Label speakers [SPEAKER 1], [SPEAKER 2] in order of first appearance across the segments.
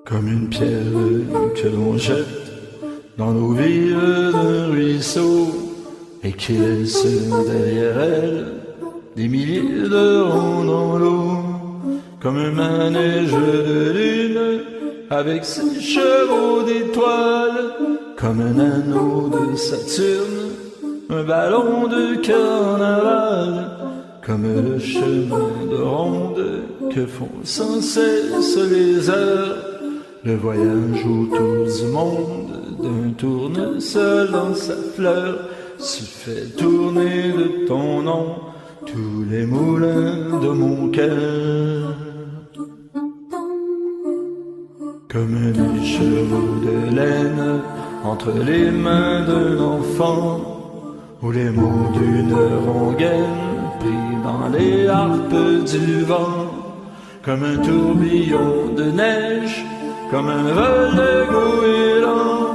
[SPEAKER 1] Comme une pierre que l'on jette dans l'eau vive d'un ruisseau et qui laisse derrière elle des milliers de ronds dans l'eau. Comme un manège de lune avec ses chevaux d'étoiles, comme un anneau de Saturne, un ballon de carnaval, comme le chemin de ronde que font sans cesse les heures. Le voyage autour du monde d'un tournesol dans sa fleur se fait tourner de ton nom tous les moulins de mon cœur. Comme des chevaux de laine entre les mains d'un enfant, ou les mots d'une rengaine pris dans les harpes du vent. Comme un tourbillon de neige, comme un vol de goéland,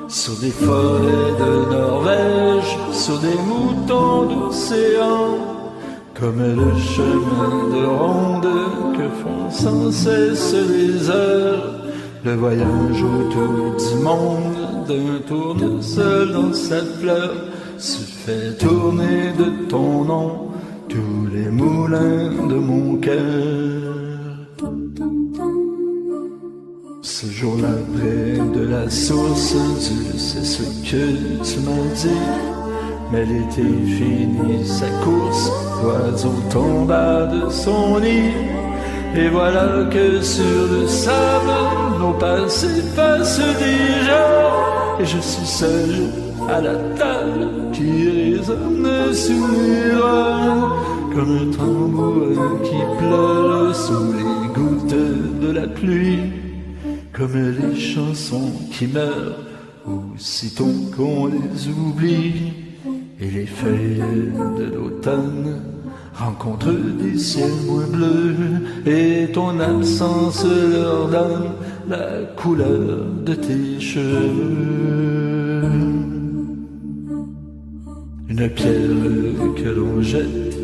[SPEAKER 1] sur des forêts de Norvège, sur des moutons d'océan. Comme le chemin de ronde que font sans cesse les heures. Le voyage autour du monde d'un tournesol dans sa fleur se fait tourner de ton nom tous les moulins de mon cœur. Ce jour-là, près de la source, tu sais ce que tu m'as dit. Mais l'été finit sa course, l'oiseau tomba de son nid. Et voilà que sur le sable, nos pas s'effacent déjà. Et je suis seul à la table qui résonne sous mes bras, comme un tambour qui pleure sous les gouttes de la pluie. Comme les chansons qui meurent aussitôt qu'on les oublie. Et les feuilles de l'automne rencontrent des ciels moins bleus, et ton absence leur donne la couleur de tes cheveux. Une pierre que l'on jette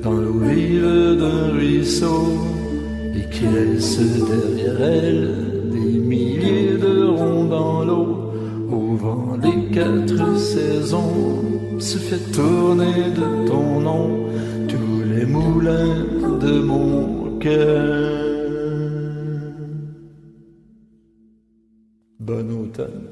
[SPEAKER 1] dans l'eau vive d'un ruisseau et qui laisse derrière elle des milliers de ronds dans l'eau. Au vent des 4 saisons se fait tourner de ton nom tous les moulins de mon cœur. Bon automne.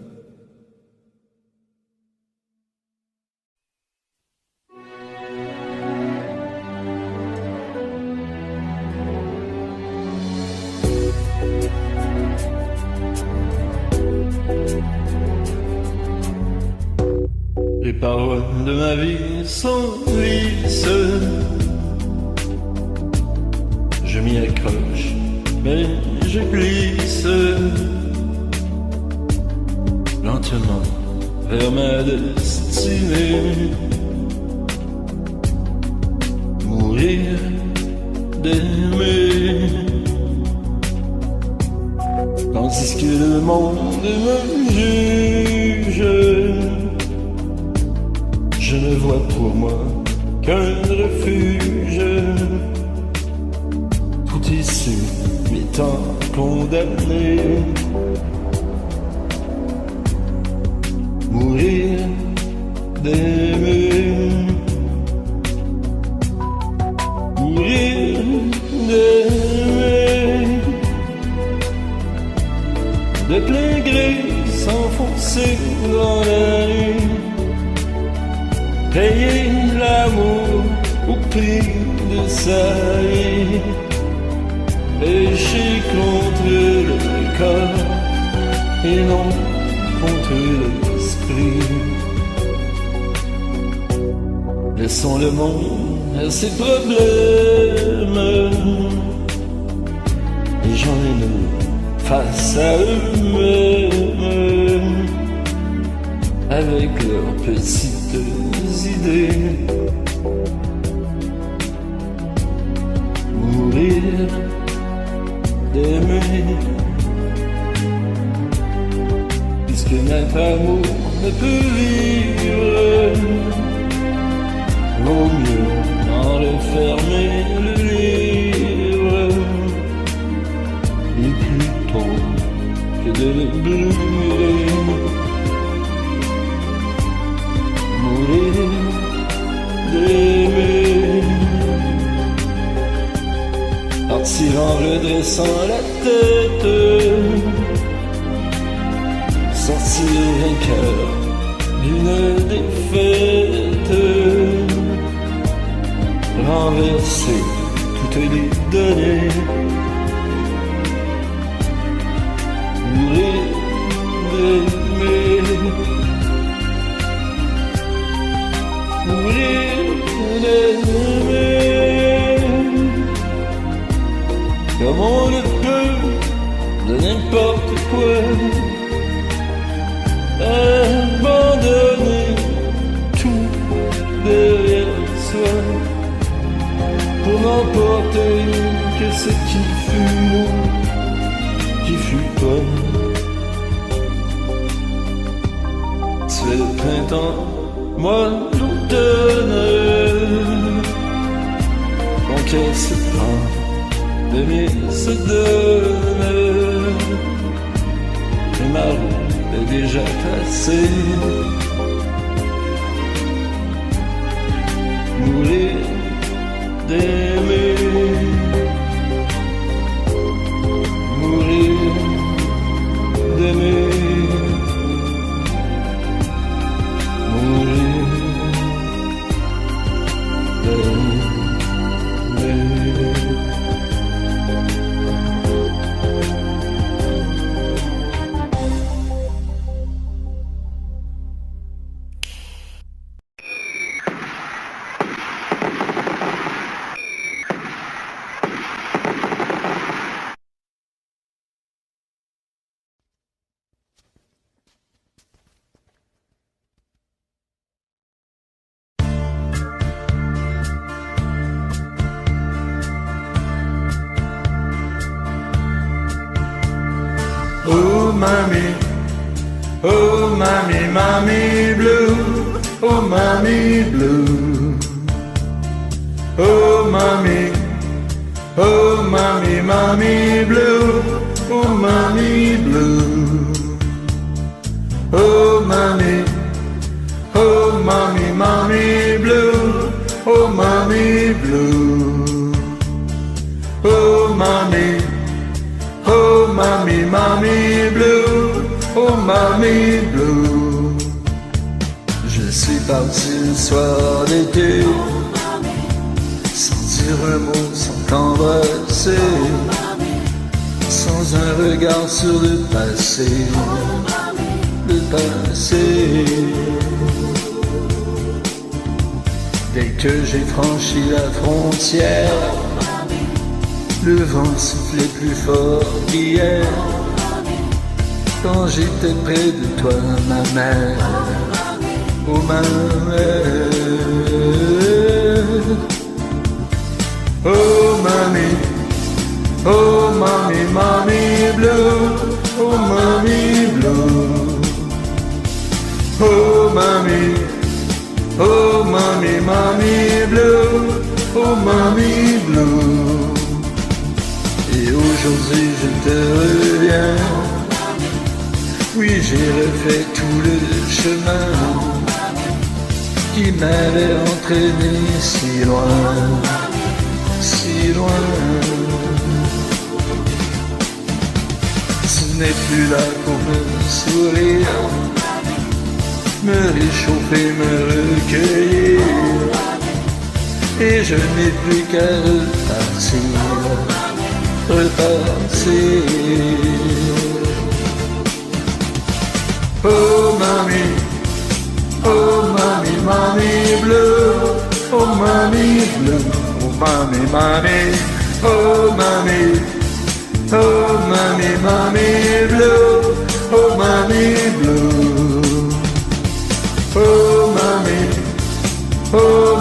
[SPEAKER 1] Les paroles de ma vie s'enlissent. Je m'y accroche, mais je glisse lentement vers ma destinée. Mourir d'aimer, tandis que le monde me juge. Je ne vois pour moi qu'un refuge, tout ici m'étant condamné. Mourir d'aimer, mourir d'aimer, de plein gré s'enfoncer dans la nuit. Payer l'amour au prix de sa vie, pécher contre le corps et non contre l'esprit. Laissons le monde à ses problèmes, les gens nous face à eux-mêmes, avec leurs petites idées. Mourir d'aimer, puisque notre amour ne peut vivre, vaut mieux en refermer partir en redressant la tête, sortir vainqueur d'une défaite, renverser toutes les données, mourir d'aimer, mourir d'aimer, comme on le peut de n'importe quoi, abandonner tout derrière soi, pour n'emporter que ce qui fut moi, qui fut toi. Tu es le printemps, moi l'automne, mon cœur se prend, le mien se donne, et ma route est déjà tracée. Mourir d'aimer, mourir d'aimer, mourir d'aimer.
[SPEAKER 2] Oh mommy, mommy blue, oh mommy blue. Oh mommy, mommy blue, oh mommy blue. Oh mommy, mommy blue, oh mommy blue. Oh mommy, mommy blue, oh mommy blue.
[SPEAKER 1] Je suis parti le soir d'été, sans dire un mot, sans t'embrasser, sans un regard sur le passé, le passé. Dès que j'ai franchi la frontière, le vent soufflait plus fort qu'hier. Quand j'étais près de toi, ma mère, oh ma mère.
[SPEAKER 2] Oh mommy, mommy blue, oh mommy blue. Oh mommy, mommy blue, oh mommy blue.
[SPEAKER 1] Et aujourd'hui je te reviens, oui j'ai refait tout le chemin qui m'avait entraîné si loin, si loin. Tu n'es plus là pour me sourire, me réchauffer, me recueillir, et je n'ai plus qu'à repartir, repartir.
[SPEAKER 2] Oh mommy, mommy blue, oh mommy blue, oh mommy, oh mommy, mommy blue, oh mommy blue. Oh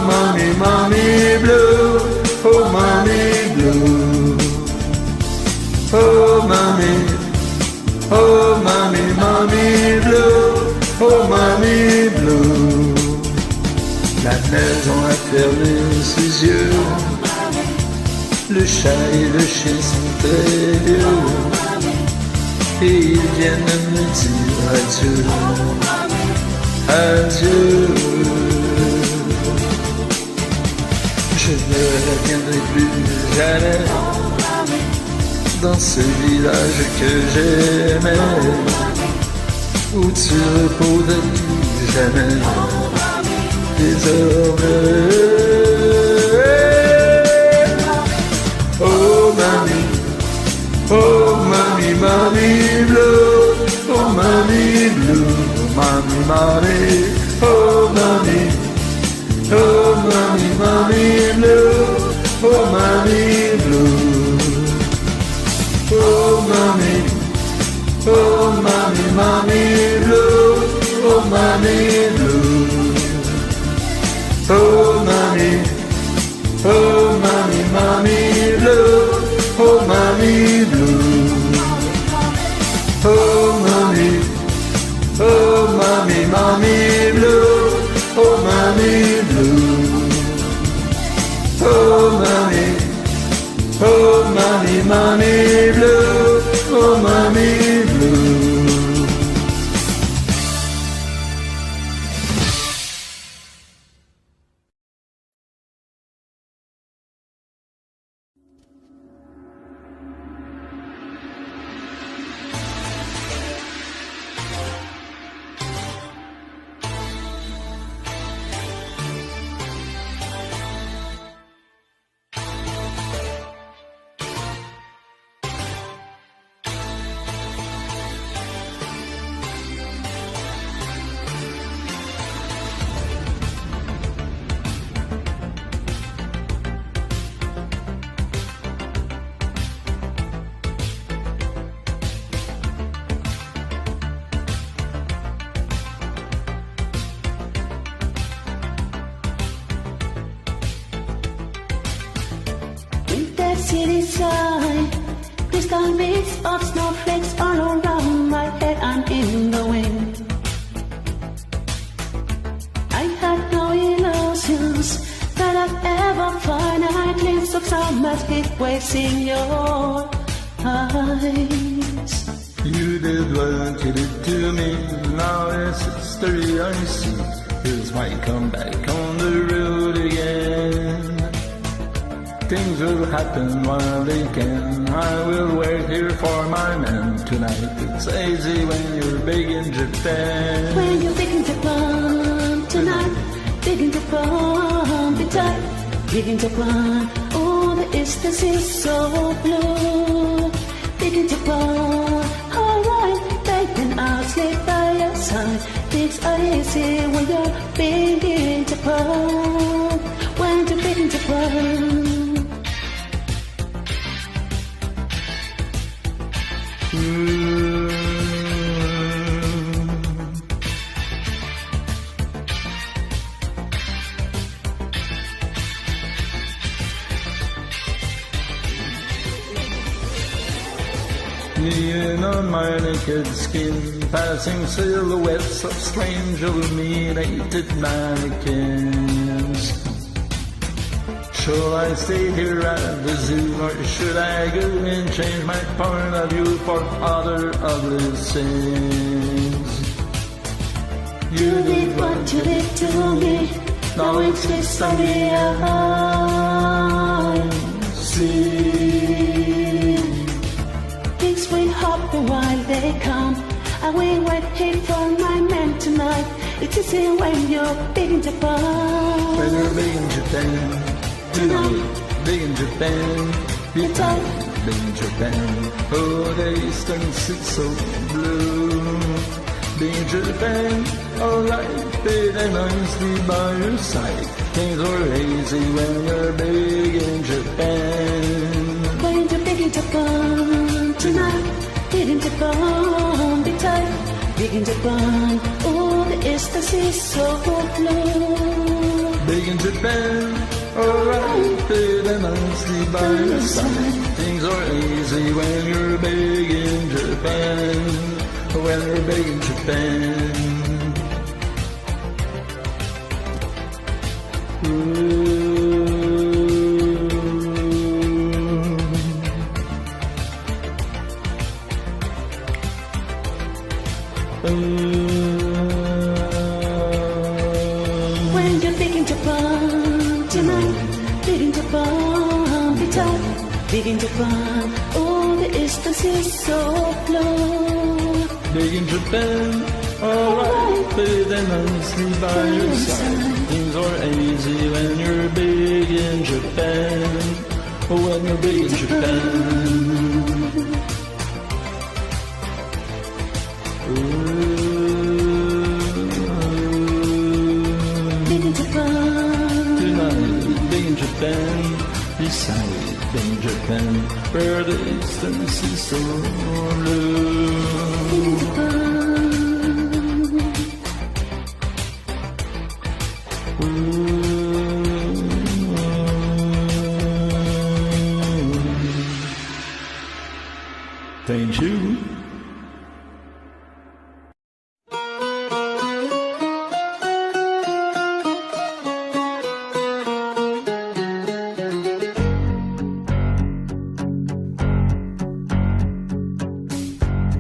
[SPEAKER 2] mommy, mommy blue, oh mommy blue. Oh mommy, mommy blue, oh mommy blue.
[SPEAKER 1] La maison a fermé ses yeux, le chat et le chien sont très vieux, et ils viennent me dire adieu, adieu. Je ne reviendrai plus jamais dans ce village que j'aimais, où tu reposais plus jamais. Désormais, oh mamie, oh mamie, mamie blue, oh mamie blue, mamie, mamie, oh mamie, oh mamie, mamie blue, oh mamie blue, oh mamie, oh mamie, mamie blue, oh mamie blue. Oh mommy, oh mommy, mommy blue, oh mommy blue. Oh mommy, oh mommy, mommy blue, oh mommy blue. Oh mommy, oh mommy, mommy blue, oh mommy blue.
[SPEAKER 3] City side, crystal bits of snowflakes all around my head and in the wind. I had no illusions that I'd ever find a glimpse of summer's heat waves in your eyes.
[SPEAKER 1] You did what you did to me, now it's history I see. Here's my comeback on the road again. Things will happen while they can. I will wait here for my man tonight. It's easy when you're big in Japan.
[SPEAKER 3] When you're big in Japan tonight, big in Japan, be tight, big in Japan. Oh, the distance is so blue. Big in Japan, alright, baby, I'll sleep by your side. Things are easy when you're big in Japan. When you're big in Japan.
[SPEAKER 1] Kneeling on my naked skin, passing silhouettes of strange illuminated mannequins. Shall I stay here at the zoo, or should I go and change my point of view for other ugly sins?
[SPEAKER 3] You did what you did to me, now it's history I see. Things will happen while they come, I will wait here for my man tonight. It's easy when you're big in Japan.
[SPEAKER 1] When you're big in Japan. Tonight, big in Japan, be tight, big in Japan. Oh, the eastern sea's so blue. Big in Japan, alright, big and nicely by your side. Things are easy when you're big in Japan.
[SPEAKER 3] When you're big in Japan, tonight, big in Japan, be tight, big in Japan. Oh, the eastern sea's so blue.
[SPEAKER 1] Big in Japan. Alright, big and nicely by your side. Things are easy when you're big in Japan. When you're big in Japan.
[SPEAKER 3] When you're big in Japan tonight, big in Japan, be tight, big in Japan. Oh, the distance is so close.
[SPEAKER 1] Big in Japan, alright, but then honestly by your side. Things are easy when you're big in Japan. Oh, when you're big in Japan.
[SPEAKER 3] Big in Japan.
[SPEAKER 1] Tonight, big in Japan. Beside big in Japan, where the distance is so
[SPEAKER 3] Big in
[SPEAKER 1] low.
[SPEAKER 3] Japan.
[SPEAKER 1] Thank you.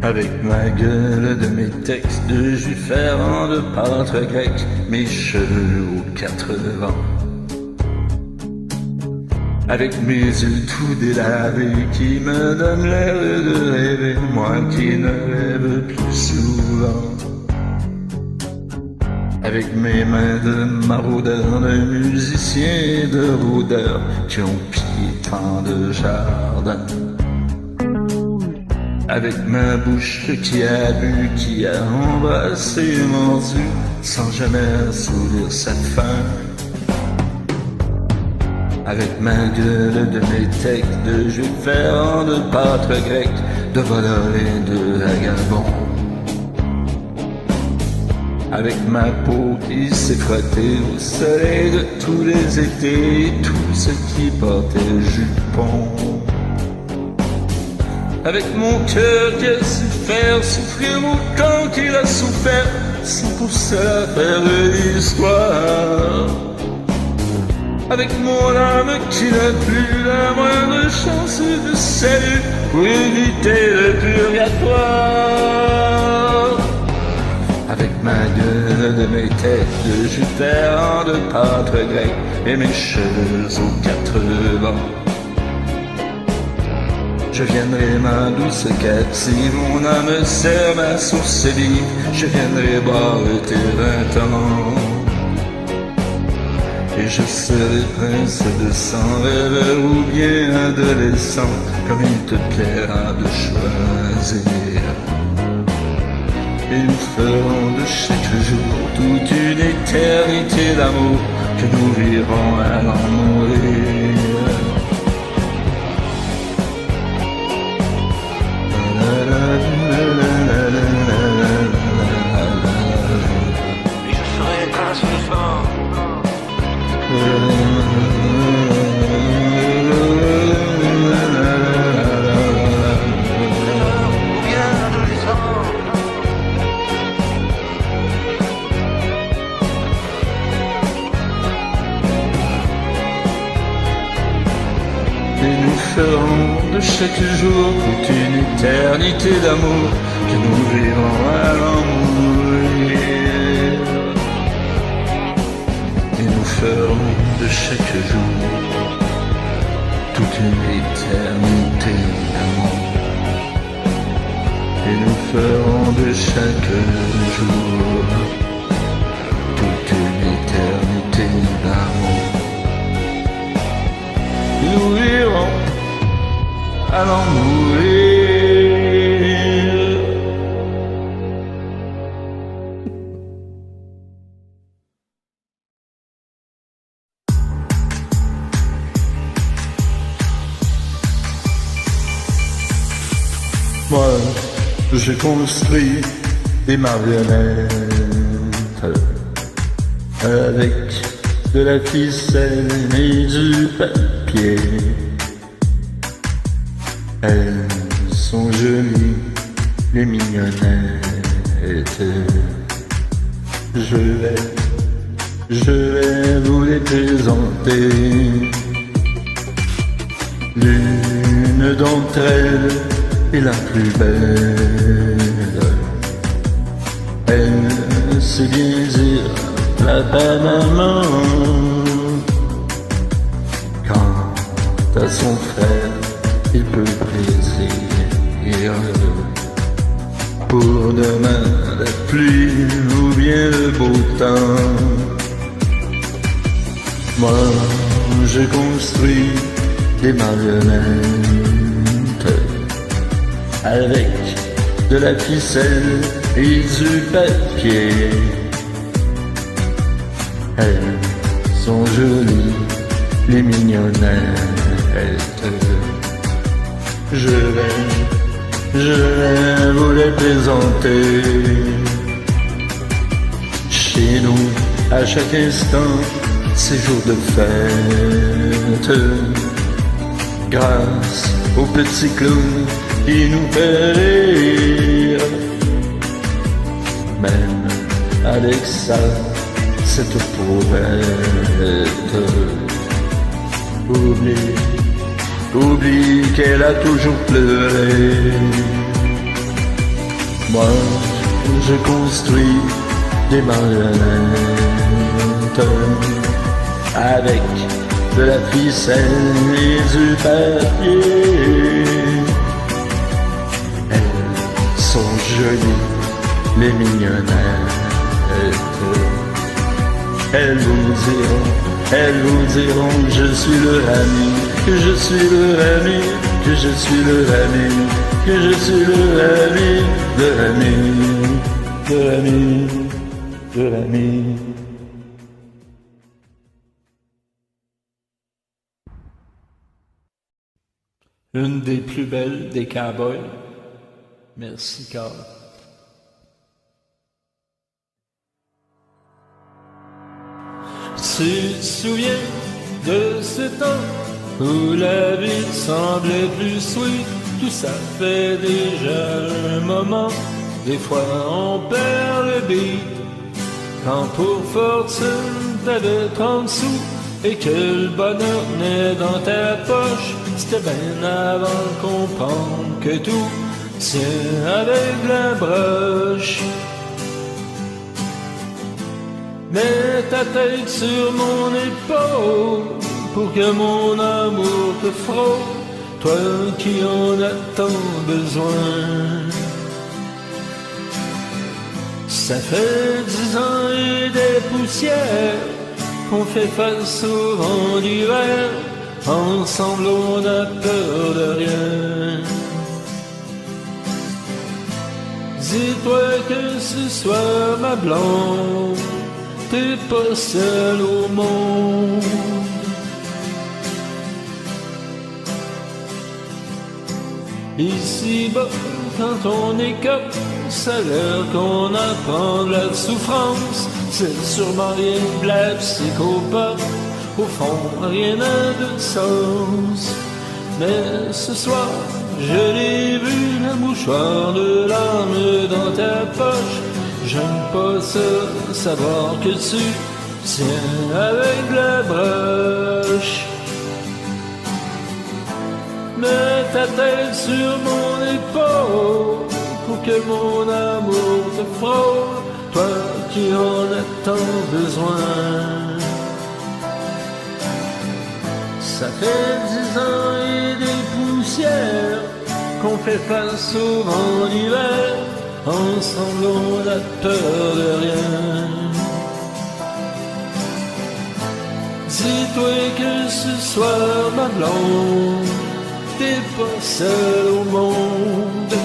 [SPEAKER 1] Avec ma gueule de mes textes de juif errant, de pâtre grec, mes cheveux aux 80. Avec mes yeux tout délavés qui me donnent l'air de rêver, moi qui ne rêve plus souvent. Avec mes mains de maraudeurs, de musiciens et de rôdeurs qui ont pillé tant de jardins. Avec ma bouche qui a bu, qui a embrassé et mordu, sans jamais assouvir cette faim. Avec ma gueule de métèque, de juif errant, de pâtre grec, de voleur et de vagabond. Avec ma peau qui s'est frottée au soleil de tous les étés, et tout ce qui portait jupon. Avec mon cœur qui a su faire souffrir autant qu'il a souffert, sans pour cela faire de l'histoire. Avec mon âme qui n'a plus la moindre chance de salut pour éviter le purgatoire. Avec ma gueule de mes têtes de juif errant, de pâtre grec et mes cheveux aux 80. Je viendrai ma douce captive, mon âme sert ma source vive. Je viendrai boire tes 20 ans. Et je serai prince de sang, rêveur ou bien adolescent, comme il te plaira de choisir. Et nous ferons de chaque jour toute une éternité d'amour que nous vivrons à l'en mourir.
[SPEAKER 4] Et je serai prince de sang.
[SPEAKER 1] Et nous ferons de chaque jour toute une éternité d'amour que nous vivrons à l'en mourir. Et nous ferons de chaque jour toute une éternité d'amour. Et nous ferons de chaque jour toute une éternité d'amour. Nous irons à l'en mourir. Moi, j'ai construit des marionnettes avec de la ficelle et du papier. Elles sont jolies, les mignonnettes. Je vais vous les présenter. L'une d'entre elles est la plus belle. Elle sait bien dire papa, maman. Quant à son frère, il peut plaisir. Pour demain, la pluie ou bien le beau temps. Moi, je construis des marionnettes avec de la ficelle et du papier. Elles sont jolies, les mignonnettes. Je vais vous les présenter. Chez nous, à chaque instant, c'est jour de fête. Grâce au petit clown qui nous fait rire. Même Alexa, cette pauvette, oublie qu'elle a toujours pleuré. Moi, je construis des marionnettes avec de la ficelle et du papier. Elles sont jolies, les mignonnettes. Elles vous diront que je suis leur ami, que je suis leur ami, que je suis leur ami, que je suis leur ami, leur ami, leur ami, leur ami. Une des plus belles des cowboys. Merci, Carl. Tu te souviens de ce temps où la vie semblait plus sweet? Tout ça fait déjà un moment. Des fois on perd le beat. Quand pour fortune t'avais 30 sous et que le bonheur naît dans ta poche, c'était bien avant de comprendre que tout tient avec la broche. Mets ta tête sur mon épaule pour que mon amour te frôle, toi qui en as tant besoin. Ça fait 10 ans et des poussières qu'on fait face au vent d'hiver. Ensemble on n'a peur de rien. Dis-toi que ce soir ma blonde, t'es pas seul au monde. Ici-bas, quand on écope, ça a l'air qu'on apprend de la souffrance. C'est sûrement rien de la psychopathe, au fond rien n'a de sens. Mais ce soir, je l'ai vu, la mouchoir de larmes dans ta poche. J'aime pas ça, savoir que tu tiens avec la broche. Mets ta tête sur mon épaule pour que mon amour te frôle, toi qui en as tant besoin. Ça fait 10 ans et des poussières qu'on fait face au vent d'hiver. Ensemble on n'a peur de rien. Dis-toi que ce soir ma blonde, t'es pas seul au monde.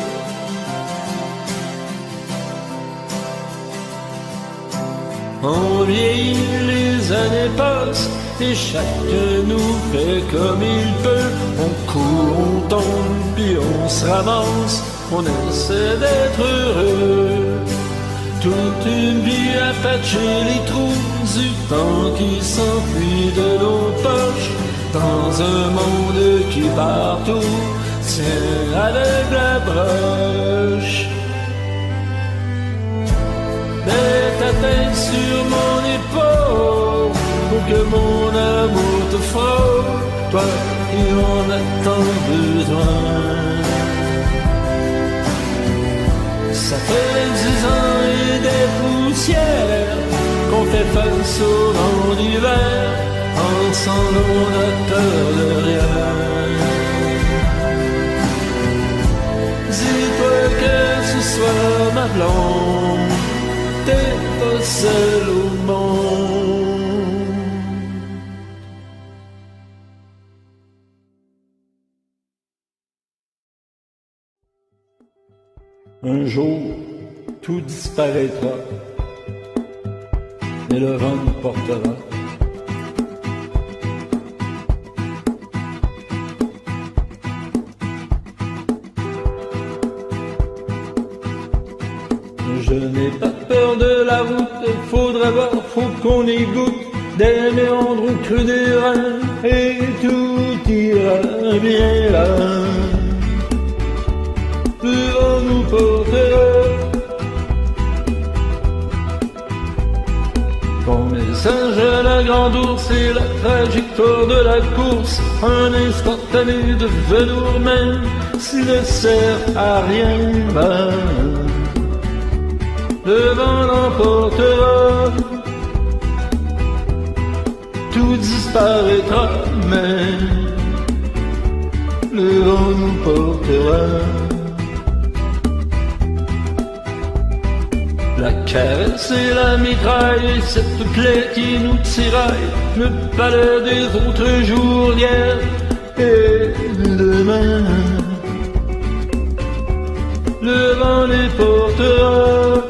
[SPEAKER 1] On vieillit, les années passent et chacun nous fait comme il peut. On court, on tombe, puis on se ramasse, on essaie d'être heureux. Toute une vie à patcher les trous du temps qui s'enfuit de nos poches, dans un monde qui partout tient avec la broche. Mets ta tête sur mon épaule pour que mon amour te frôle, toi qui en as tant besoin. Ça fait 10 ans et des poussières qu'on fait face au vent d'hiver. Ensemble on n'a peur de rien. Un jour, tout disparaîtra, et le vent nous portera. Je n'ai pas peur de la route, faudra voir, faut qu'on y goûte, des méandres au creux des reins, et tout ira bien là. Le vent nous portera. Ton message à la grande ours et la trajectoire de la course, un instantané de velours même, s'il ne sert à rien, le vent l'emportera. Tout disparaîtra, mais le vent nous portera. La caresse et la mitraille, cette plaie qui nous tiraille, le palais des autres jours d'hier et demain. Le vent les portera.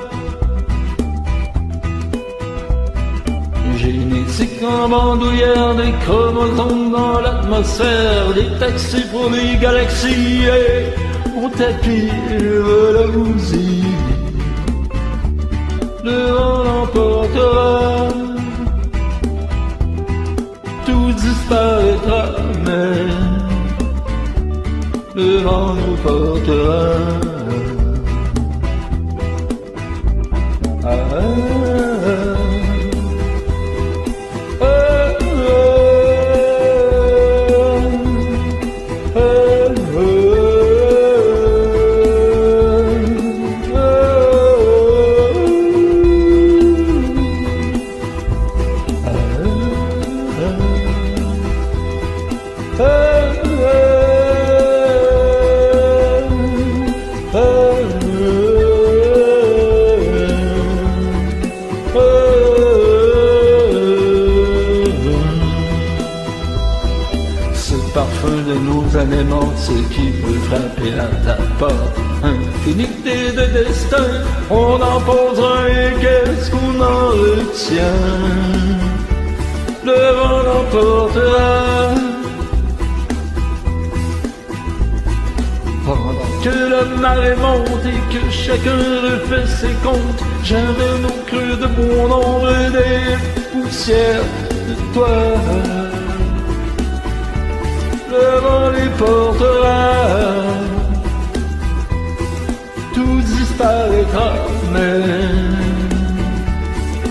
[SPEAKER 1] Génétique en bandoulière, des chromosomes dans l'atmosphère, des taxis pour les galaxies et au tapis de la musique. Le vent l'emportera, tout disparaîtra, mais le vent nous portera. Ce parfum de nos années mortes, ce qui peut frapper à ta porte. Infinité de destins, on en pose un et qu'est-ce qu'on en retient? Le vent l'emportera. Pendant que la marée monte et que chacun refait ses comptes, j'amène au creux de mon ombre des poussières de toi. Le vent les portera, tout disparaîtra, mais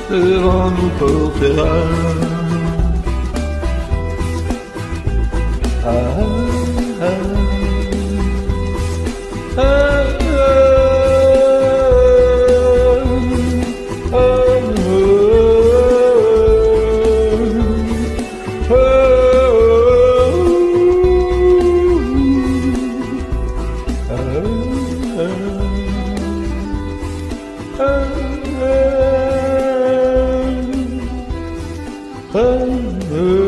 [SPEAKER 1] le vent nous portera. Oh,